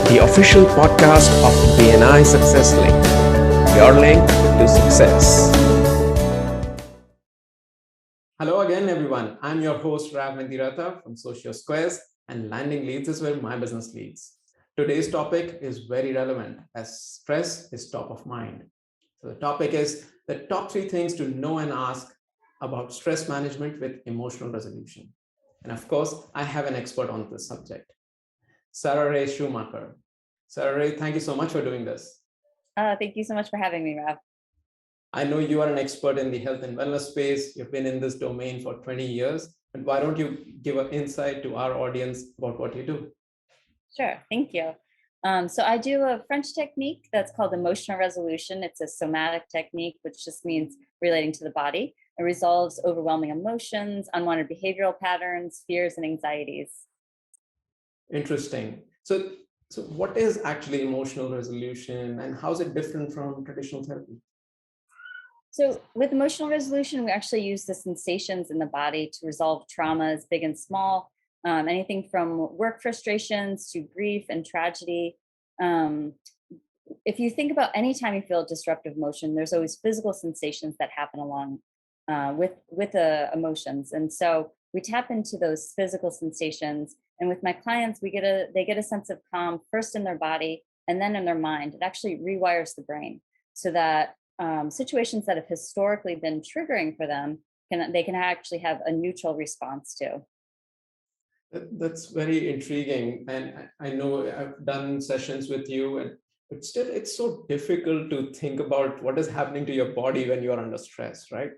the official podcast of BNI Success Link, your link to success. Hello again, everyone. I'm your host, Rav Mendiratha from Socio Squares, and Landing Leads is where my business leads. Today's topic is very relevant as stress is top of mind. So the topic is the top 3 things to know and ask about stress management with emotional resolution. And of course, I have an expert on this subject, Sarah Ray Schumacher. Sarah Ray, thank you so much for doing this. Thank you so much for having me, Rav. I know you are an expert in the health and wellness space. You've been in this domain for 20 years. And why don't you give an insight to our audience about what you do? Sure, thank you. So I do a French technique that's called emotional resolution. It's a somatic technique, which just means relating to the body. It resolves overwhelming emotions, unwanted behavioral patterns, fears, and anxieties. Interesting. So what is actually emotional resolution and how is it different from traditional therapy? So with emotional resolution, we actually use the sensations in the body to resolve traumas, big and small, anything from work frustrations to grief and tragedy. Um, if you think about any time you feel a disruptive emotion, there's always physical sensations that happen along with the emotions, and so we tap into those physical sensations. And with my clients, they get a sense of calm first in their body and then in their mind. It actually rewires the brain so that situations that have historically been triggering for them they can actually have a neutral response to. That's very intriguing. And I know I've done sessions with you, but still it's so difficult to think about what is happening to your body when you are under stress, right?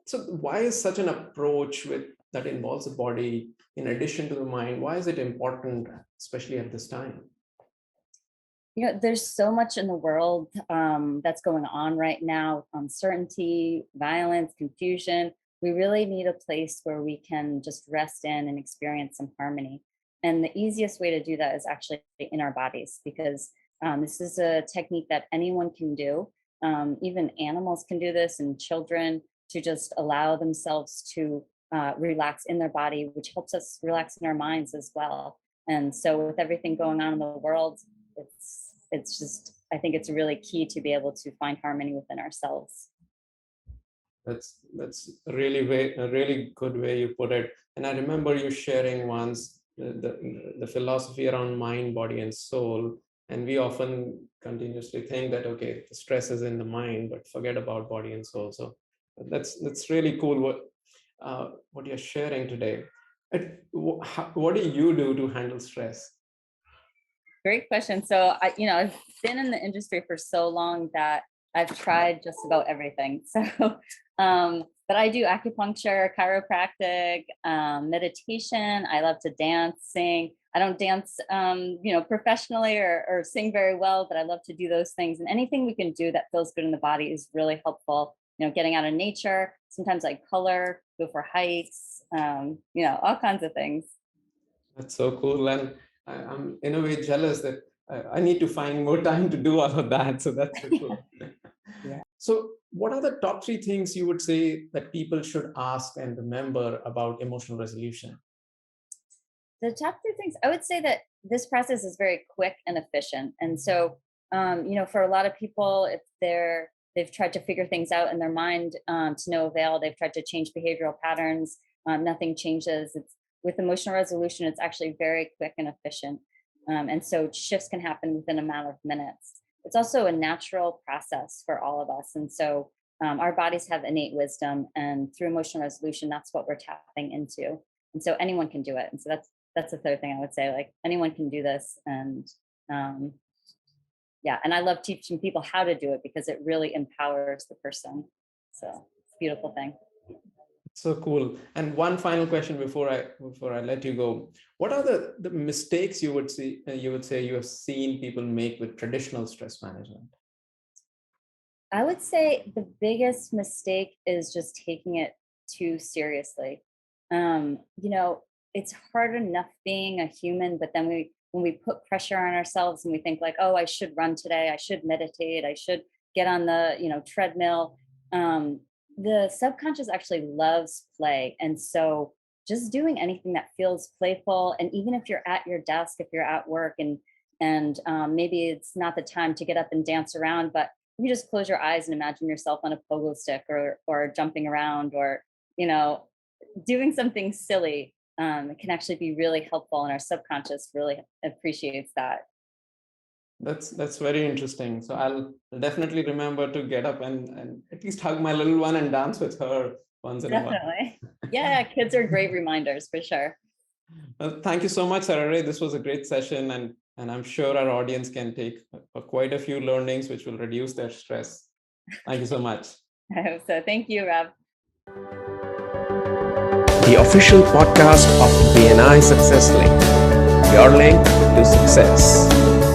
So why is such an approach that involves the body in addition to the mind? Why is it important, especially at this time? There's so much in the world that's going on right now: uncertainty, violence, confusion. We really need a place where we can just rest in and experience some harmony. And the easiest way to do that is actually in our bodies, because this is a technique that anyone can do. Even animals can do this, and children, to just allow themselves to relax in their body, which helps us relax in our minds as well. And so, with everything going on in the world, it's just, I think it's really key to be able to find harmony within ourselves. That's a really good way you put it. And I remember you sharing once the philosophy around mind, body, and soul. And we often continuously think that okay, the stress is in the mind, but forget about body and soul. So that's really cool what you're sharing today. What do you do to handle stress? Great question. So I've been in the industry for so long that I've tried just about everything. So, but I do acupuncture, chiropractic, meditation. I love to dance, sing. I don't dance, professionally or sing very well, but I love to do those things. And anything we can do that feels good in the body is really helpful. Getting out of nature. Sometimes I color, go for hikes, all kinds of things. That's so cool. And I'm in a way jealous that I need to find more time to do all of that. So that's so cool. Yeah. So, what are the top 3 things you would say that people should ask and remember about emotional resolution? The top 3 things, I would say that this process is very quick and efficient. And so, for a lot of people, if they've tried to figure things out in their mind, to no avail. They've tried to change behavioral patterns. Nothing changes. It's with emotional resolution. It's actually very quick and efficient. And so shifts can happen within a matter of minutes. It's also a natural process for all of us. And so our bodies have innate wisdom, and through emotional resolution, that's what we're tapping into. And so anyone can do it. And so that's the third thing I would say. Like, anyone can do this, and um, yeah, and I love teaching people how to do it because it really empowers the person. So it's a beautiful thing. So cool. And one final question before I let you go. What are the mistakes you would say you have seen people make with traditional stress management? I would say the biggest mistake is just taking it too seriously. Um, you know, it's hard enough being a human, but then when we put pressure on ourselves and we think like, oh, I should run today, I should meditate, I should get on the, treadmill. Um, the subconscious actually loves play. And so just doing anything that feels playful, and even if you're at your desk, if you're at work and And maybe it's not the time to get up and dance around, but you just close your eyes and imagine yourself on a pogo stick, or jumping around, or you know doing something silly. It can actually be really helpful, and our subconscious really appreciates that. That's very interesting. So I'll definitely remember to get up and at least hug my little one and dance with her once in a while. Definitely. Yeah, kids are great reminders for sure. Well, thank you so much, Sarah. This was a great session, and I'm sure our audience can take quite a few learnings which will reduce their stress. Thank you so much. I hope so. Thank you, Rob. The official podcast of BNI Success Link, your link to success.